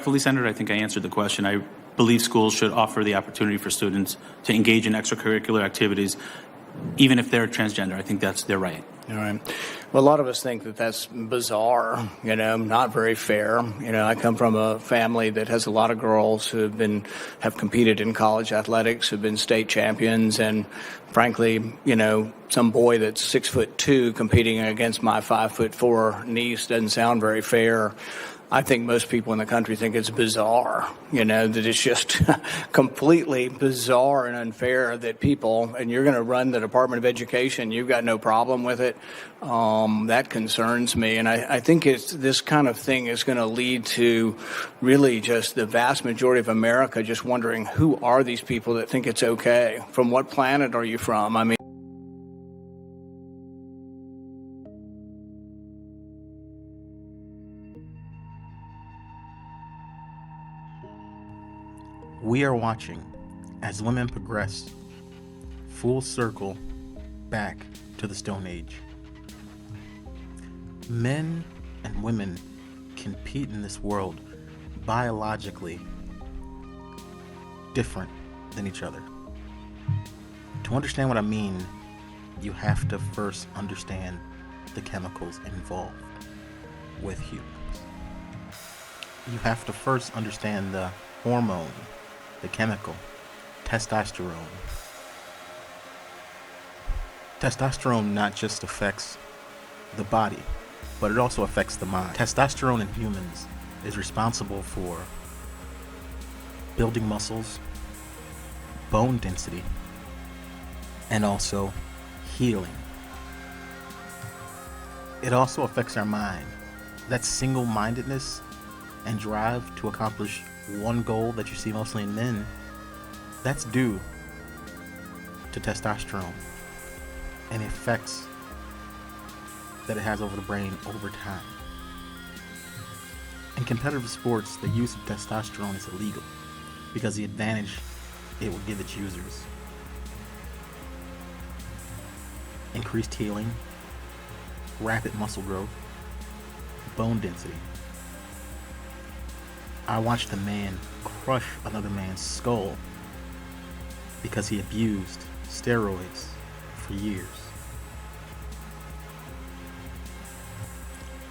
Fully, Senator, I think I answered the question. I believe schools should offer the opportunity for students to engage in extracurricular activities, even if they're transgender. I think that's their right. All right. Well, a lot of us think that that's bizarre, not very fair. I come from a family that has a lot of girls who have competed in college athletics, have been state champions, and frankly, some boy that's 6'2" competing against my 5'4" niece doesn't sound very fair. I think most people in the country think it's bizarre, that it's just completely bizarre and unfair that people, and you're going to run the Department of Education, you've got no problem with it. That concerns me. And I think this kind of thing is going to lead to really just the vast majority of America just wondering, who are these people that think it's okay? From what planet are you from? I mean, we are watching as women progress full circle back to the Stone Age. Men and women compete in this world biologically different than each other. To understand what I mean, you have to first understand the chemicals involved with humans. You have to first understand the hormone, the chemical, testosterone. Testosterone not just affects the body, but it also affects the mind. Testosterone in humans is responsible for building muscles, bone density, and also healing. It also affects our mind. That single-mindedness and drive to accomplish one goal that you see mostly in men, that's due to testosterone and the effects that it has over the brain over time. In competitive sports, the use of testosterone is illegal because the advantage it will give its users: increased healing, rapid muscle growth, bone density. I watched a man crush another man's skull because he abused steroids for years.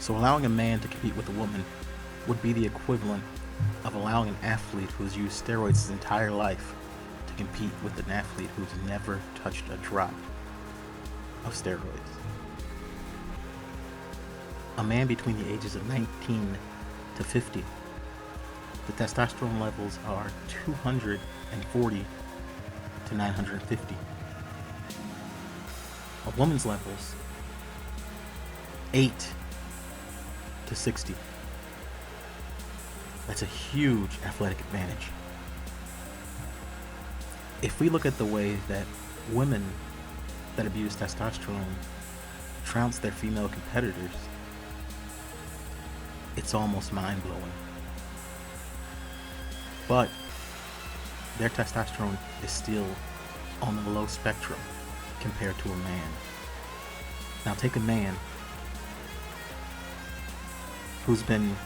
So allowing a man to compete with a woman would be the equivalent of allowing an athlete who's used steroids his entire life to compete with an athlete who's never touched a drop of steroids. A man between the ages of 19 to 50, the testosterone levels are 240 to 950. A woman's levels, 8 to 60. That's a huge athletic advantage. If we look at the way that women that abuse testosterone trounce their female competitors, it's almost mind-blowing. But their testosterone is still on the low spectrum compared to a man. Now take a man who's been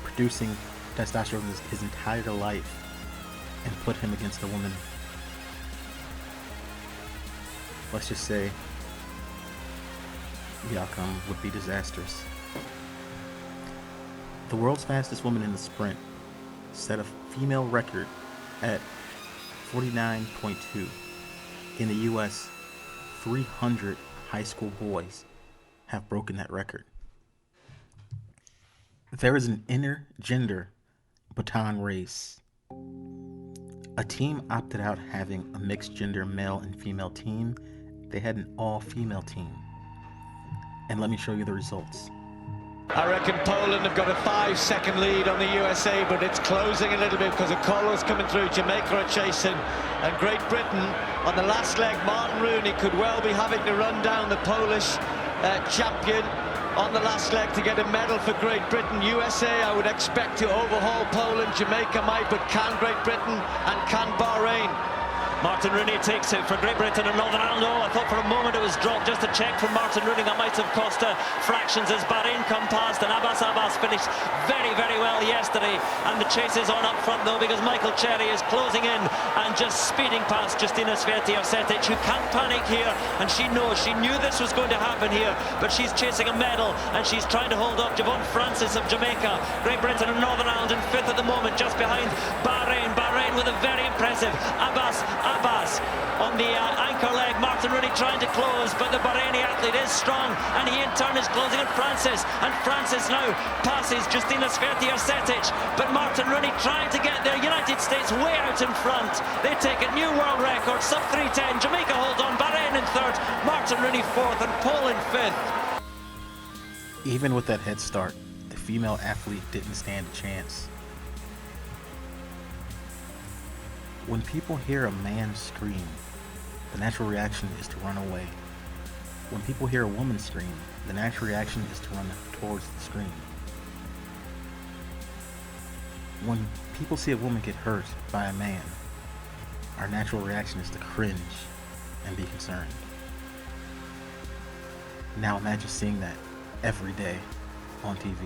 producing testosterone his entire life and put him against a woman. Let's just say the outcome would be disastrous. The world's fastest woman in the sprint set a female record at 49.2. In the US, 300 high school boys have broken that record. There is an intergender baton race. A team opted out having a mixed gender male and female team. They had an all-female team. And let me show you the results. I reckon Poland have got a 5-second lead on the USA, but it's closing a little bit because Okolo's coming through. Jamaica are chasing, and Great Britain on the last leg. Martin Rooney could well be having to run down the Polish champion on the last leg to get a medal for Great Britain. USA, I would expect to overhaul Poland. Jamaica might, but can Great Britain and can Bahrain? Martin Rooney takes it for Great Britain and Northern Ireland. Oh, I thought for a moment it was dropped. Just a check from Martin Rooney. That might have cost fractions as Bahrain come past. And Abbas finished very, very well yesterday. And the chase is on up front, though, because Michael Cherry is closing in and just speeding past Justina Sverti-Ercetic, who can't panic here. And she knows, she knew this was going to happen here. But she's chasing a medal, and she's trying to hold up Javon Francis of Jamaica. Great Britain and Northern Ireland in fifth at the moment, just behind Bahrain. Bahrain with a very impressive Abbas on the anchor leg. Martin Rooney trying to close, but the Bahraini athlete is strong, and he in turn is closing on Francis, and Francis now passes Justina Sverti-Ercetic, but Martin Rooney trying to get there. United States way out in front. They take a new world record, sub 3:10. Jamaica hold on, Bahrain in third, Martin Rooney fourth, and Poland fifth. Even with that head start, the female athlete didn't stand a chance. When people hear a man scream, the natural reaction is to run away. When people hear a woman scream, the natural reaction is to run towards the scream. When people see a woman get hurt by a man, our natural reaction is to cringe and be concerned. Now imagine seeing that every day on TV.